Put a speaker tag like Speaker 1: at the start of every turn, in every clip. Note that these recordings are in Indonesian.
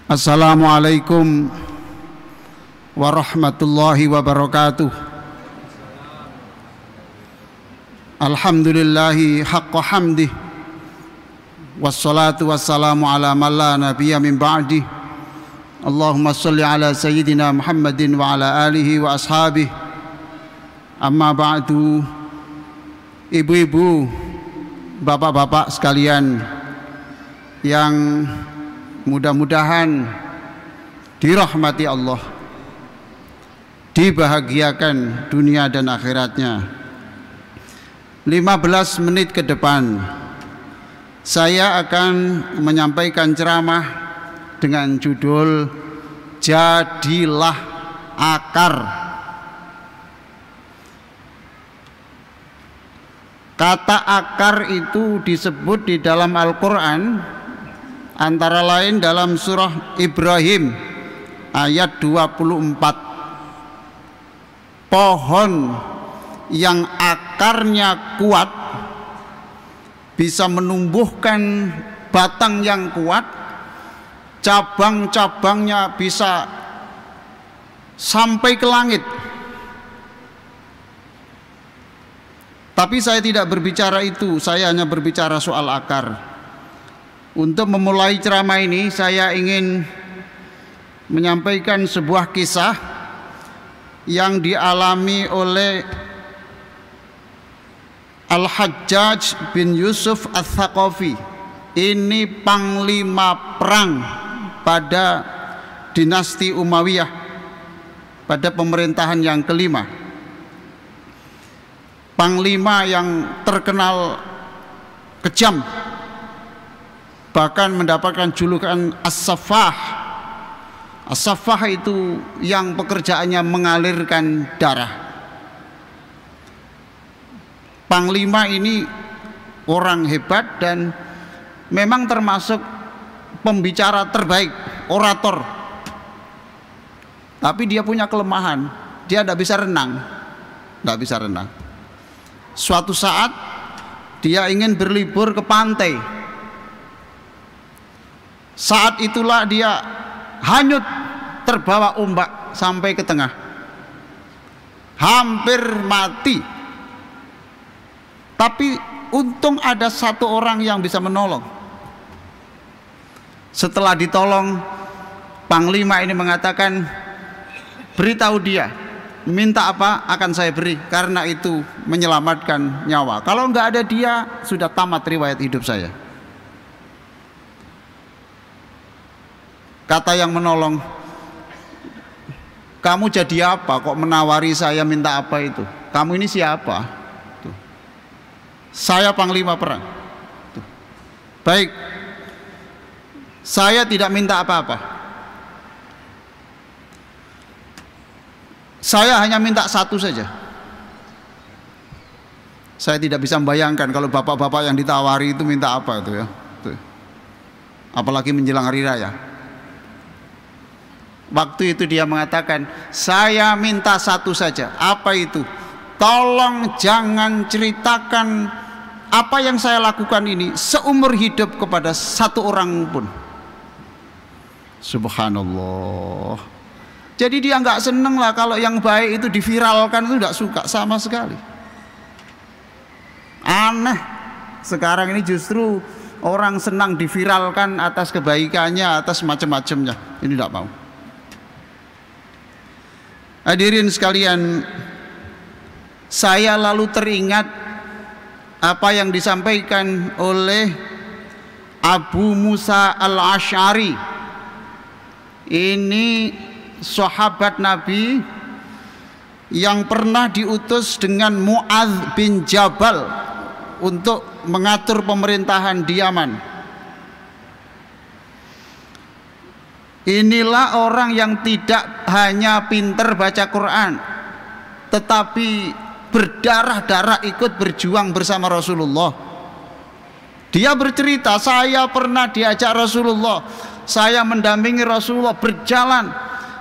Speaker 1: Assalamualaikum warahmatullahi wabarakatuh. Alhamdulillahi haqqa hamdih, wassalatu wassalamu ala man la nabiyya min ba'dih. Allahumma salli ala sayyidina Muhammadin wa ala alihi wa ashabihi. Amma ba'du. Ibu-ibu, bapak-bapak sekalian yang mudah-mudahan dirahmati Allah, dibahagiakan dunia dan akhiratnya. 15 menit ke depan saya akan menyampaikan ceramah dengan judul Jadilah Akar. Kata akar itu disebut di dalam Al-Quran, antara lain dalam surah Ibrahim ayat 24. Pohon yang akarnya kuat bisa menumbuhkan batang yang kuat, cabang-cabangnya bisa sampai ke langit. Tapi saya tidak berbicara itu, saya hanya berbicara soal akar. Untuk memulai ceramah ini, saya ingin menyampaikan sebuah kisah yang dialami oleh Al-Hajjaj bin Yusuf Ats-Tsaqafi. Ini panglima perang pada dinasti Umayyah, pada pemerintahan yang kelima. Panglima yang terkenal kejam, bahkan mendapatkan julukan As-Saffah. As-Saffah itu yang pekerjaannya mengalirkan darah. Panglima ini orang hebat dan memang termasuk pembicara terbaik, orator. Tapi dia punya kelemahan, dia tidak bisa renang. Tidak bisa renang. Suatu saat dia ingin berlibur ke pantai. Saat itulah dia hanyut terbawa ombak sampai ke tengah, hampir mati. Tapi untung ada satu orang yang bisa menolong. Setelah ditolong, panglima ini mengatakan, beritahu dia, minta apa akan saya beri, karena itu menyelamatkan nyawa. Kalau nggak ada dia, sudah tamat riwayat hidup saya. Kata yang menolong, kamu jadi apa kok menawari saya minta apa itu? Kamu ini siapa? Tuh. Saya panglima perang. Tuh. Baik, saya tidak minta apa-apa. Saya hanya minta satu saja. Saya tidak bisa membayangkan kalau bapak-bapak yang ditawari itu minta apa itu ya. Tuh. Apalagi menjelang hari raya. Waktu itu dia mengatakan, saya minta satu saja. Apa itu? Tolong jangan ceritakan apa yang saya lakukan ini seumur hidup kepada satu orang pun. Subhanallah. Jadi dia nggak seneng lah kalau yang baik itu diviralkan, itu nggak suka sama sekali. Aneh. Sekarang ini justru orang senang diviralkan atas kebaikannya, atas macam-macamnya. Ini tidak mau. Hadirin sekalian, saya lalu teringat apa yang disampaikan oleh Abu Musa Al-Asy'ari. Ini sahabat Nabi yang pernah diutus dengan Mu'adz bin Jabal untuk mengatur pemerintahan di Yaman. Inilah orang yang tidak hanya pinter baca Quran, tetapi berdarah-darah ikut berjuang bersama Rasulullah. Dia bercerita, saya pernah diajak Rasulullah, saya mendampingi Rasulullah berjalan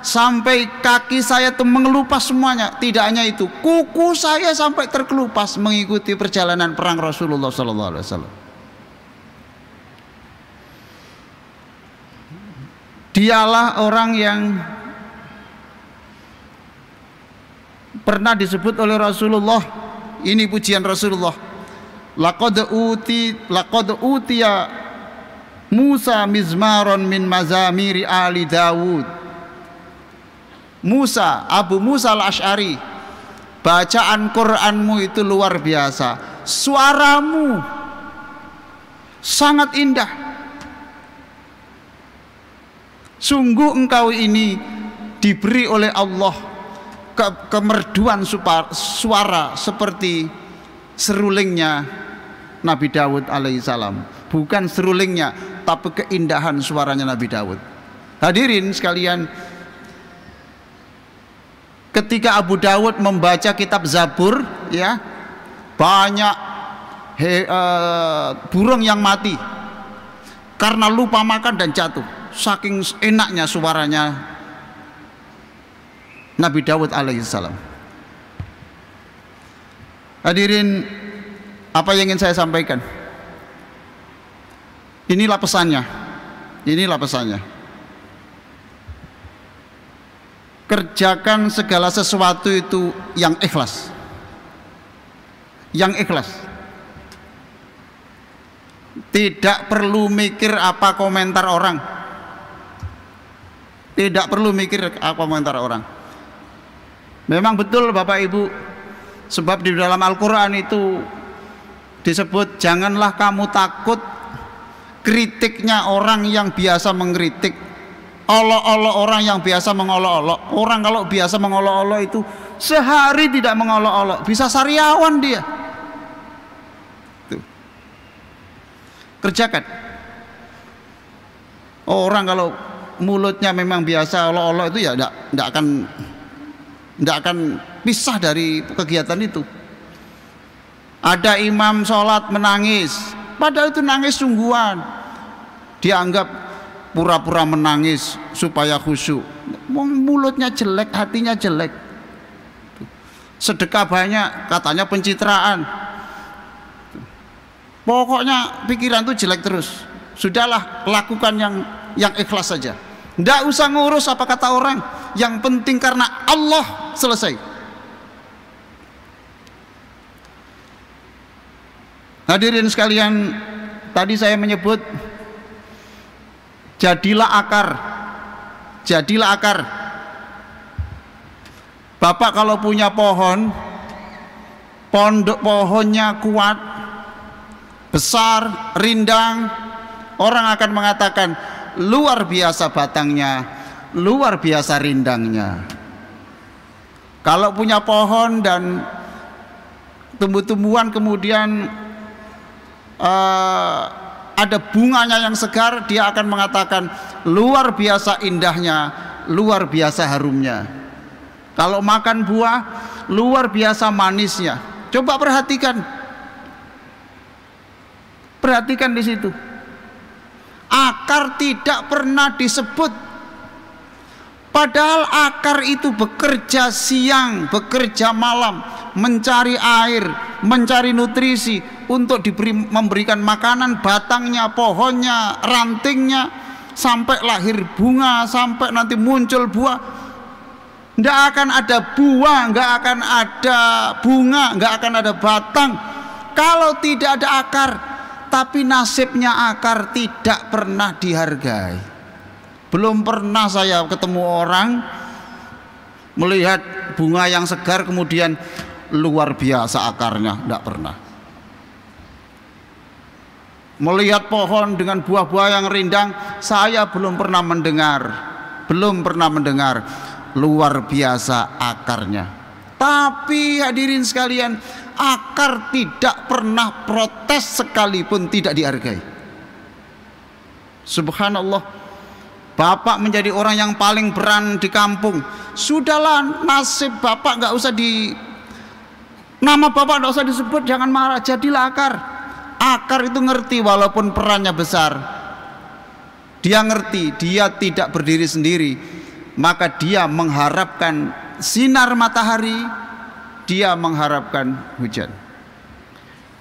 Speaker 1: sampai kaki saya itu mengelupas semuanya. Tidak hanya itu, kuku saya sampai terkelupas mengikuti perjalanan perang Rasulullah SAW. Dialah orang yang pernah disebut oleh Rasulullah, ini pujian Rasulullah, laqad utiya Musa mizmaron min mazamiri ali Dawud. Musa, Abu Musa al-Asy'ari, bacaan Qur'anmu itu luar biasa, suaramu sangat indah, sungguh engkau ini diberi oleh Allah kemerduan suara seperti serulingnya Nabi Dawud alaihissalam. Bukan serulingnya, tapi keindahan suaranya Nabi Dawud. Hadirin sekalian, ketika Abu Dawud membaca kitab Zabur, ya, banyak burung yang mati karena lupa makan dan jatuh, saking enaknya suaranya Nabi Dawud alaihissalam. Hadirin, apa yang ingin saya sampaikan? Inilah pesannya. Inilah pesannya. Kerjakan segala sesuatu itu yang ikhlas. Yang ikhlas. Tidak perlu mikir apa komentar orang. Tidak perlu mikir apa komentar orang. Memang betul Bapak Ibu, sebab di dalam Al-Quran itu disebut, janganlah kamu takut kritiknya orang yang biasa mengkritik, olok-olok orang yang biasa mengolok-olok. Orang kalau biasa mengolok-olok itu sehari tidak mengolok-olok, bisa sariawan dia. Tuh. Kerjakan. Orang kalau mulutnya memang biasa olok-olok itu ya tidak akan pisah dari kegiatan itu. Ada imam sholat menangis, padahal itu nangis sungguhan. Dianggap pura-pura menangis supaya khusyuk. Mulutnya jelek, hatinya jelek. Sedekah banyak, katanya pencitraan. Pokoknya pikiran itu jelek terus. Sudahlah, lakukan yang ikhlas saja. Tidak usah ngurus apa kata orang. Yang penting karena Allah, selesai. Hadirin sekalian, tadi saya menyebut jadilah akar. Jadilah akar. Bapak kalau punya pohon, pondok pohonnya kuat, besar, rindang, orang akan mengatakan luar biasa batangnya, luar biasa rindangnya. Kalau punya pohon dan tumbuh-tumbuhan kemudian ada bunganya yang segar, dia akan mengatakan luar biasa indahnya, luar biasa harumnya. Kalau makan buah, luar biasa manisnya. Coba perhatikan, perhatikan di situ. Akar tidak pernah disebut, padahal akar itu bekerja siang, bekerja malam, mencari air, mencari nutrisi untuk memberikan makanan batangnya, pohonnya, rantingnya, sampai lahir bunga, sampai nanti muncul buah. Tidak akan ada buah, nggak akan ada bunga, nggak akan ada batang kalau tidak ada akar. Tapi nasibnya akar tidak pernah dihargai. Belum pernah saya ketemu orang melihat bunga yang segar kemudian luar biasa akarnya, tidak pernah. Melihat pohon dengan buah-buah yang rindang, saya belum pernah mendengar luar biasa akarnya. Tapi hadirin sekalian, akar tidak pernah protes sekalipun tidak dihargai. Subhanallah. Bapak menjadi orang yang paling berani di kampung. Sudahlah, nasib bapak nggak usah nama bapak nggak usah disebut, jangan marah. Jadilah akar. Akar itu ngerti walaupun perannya besar. Dia ngerti, dia tidak berdiri sendiri. Maka dia mengharapkan sinar matahari, dia mengharapkan hujan.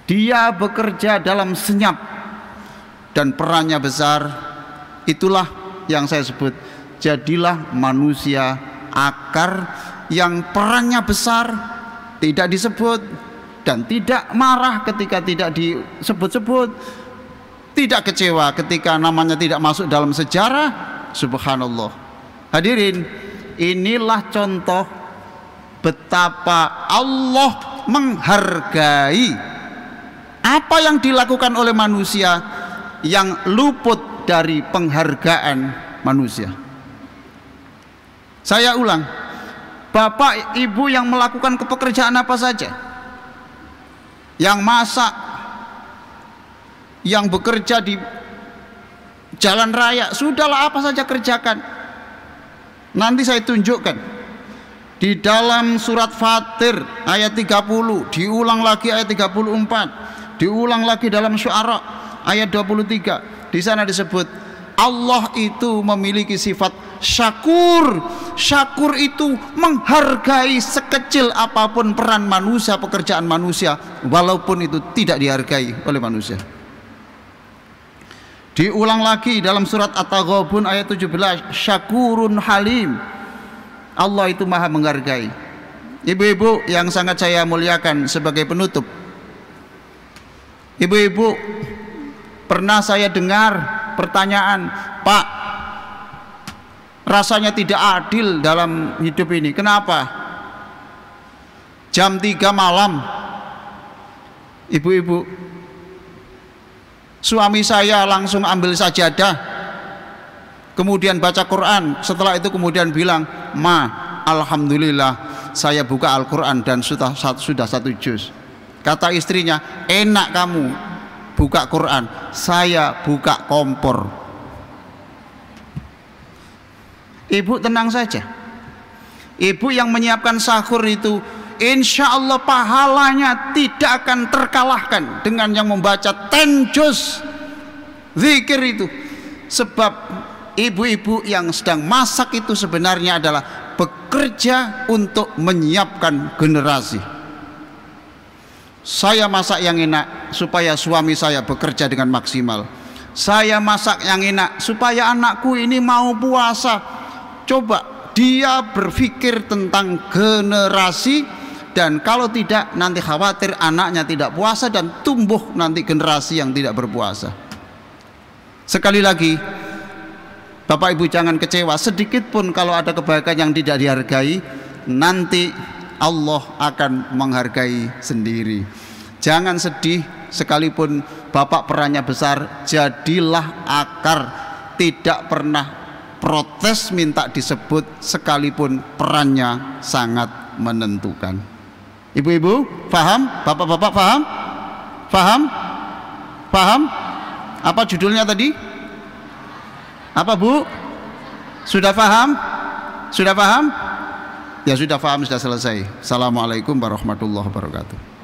Speaker 1: Dia bekerja dalam senyap dan perannya besar. Itulah yang saya sebut. Jadilah manusia akar yang perannya besar, tidak disebut, dan tidak marah ketika tidak disebut-sebut, tidak kecewa ketika namanya tidak masuk dalam sejarah. Subhanallah. Hadirin, inilah contoh betapa Allah menghargai apa yang dilakukan oleh manusia yang luput dari penghargaan manusia. Saya ulang, bapak ibu yang melakukan pekerjaan apa saja, yang masak, yang bekerja di jalan raya, sudahlah apa saja kerjakan. Nanti saya tunjukkan di dalam surat Fatir ayat 30, diulang lagi ayat 34, diulang lagi dalam Syu'ara ayat 23. Di sana disebut Allah itu memiliki sifat syakur. Syakur itu menghargai sekecil apapun peran manusia, pekerjaan manusia, walaupun itu tidak dihargai oleh manusia. Diulang lagi dalam surat At-Taghabun ayat 17, syakurun halim. Allah itu maha menghargai. Ibu-ibu yang sangat saya muliakan, sebagai penutup, ibu-ibu, pernah saya dengar pertanyaan, Pak, rasanya tidak adil dalam hidup ini. Kenapa? Jam 3 malam, ibu-ibu, suami saya langsung ambil sajadah, kemudian baca Quran. Setelah itu kemudian bilang, Ma, alhamdulillah saya buka Al-Quran dan sudah 1 juz. Kata istrinya, enak kamu buka Quran, saya buka kompor. Ibu tenang saja. Ibu yang menyiapkan sahur itu, insya Allah pahalanya tidak akan terkalahkan dengan yang membaca 10 juz zikir itu. Sebab ibu-ibu yang sedang masak itu sebenarnya adalah bekerja untuk menyiapkan generasi. Saya masak yang enak supaya suami saya bekerja dengan maksimal. Saya masak yang enak supaya anakku ini mau puasa. Coba dia berpikir tentang generasi, dan kalau tidak nanti khawatir anaknya tidak puasa dan tumbuh nanti generasi yang tidak berpuasa. Sekali lagi, Bapak Ibu jangan kecewa sedikit pun kalau ada kebaikan yang tidak dihargai, nanti Allah akan menghargai sendiri. Jangan sedih, sekalipun Bapak perannya besar, jadilah akar, tidak pernah protes minta disebut sekalipun perannya sangat menentukan. Ibu-ibu paham? Bapak-bapak paham? Paham? Paham? Apa judulnya tadi? Apa Bu? Sudah paham? Sudah paham? Ya sudah paham, sudah selesai. Assalamualaikum warahmatullahi wabarakatuh.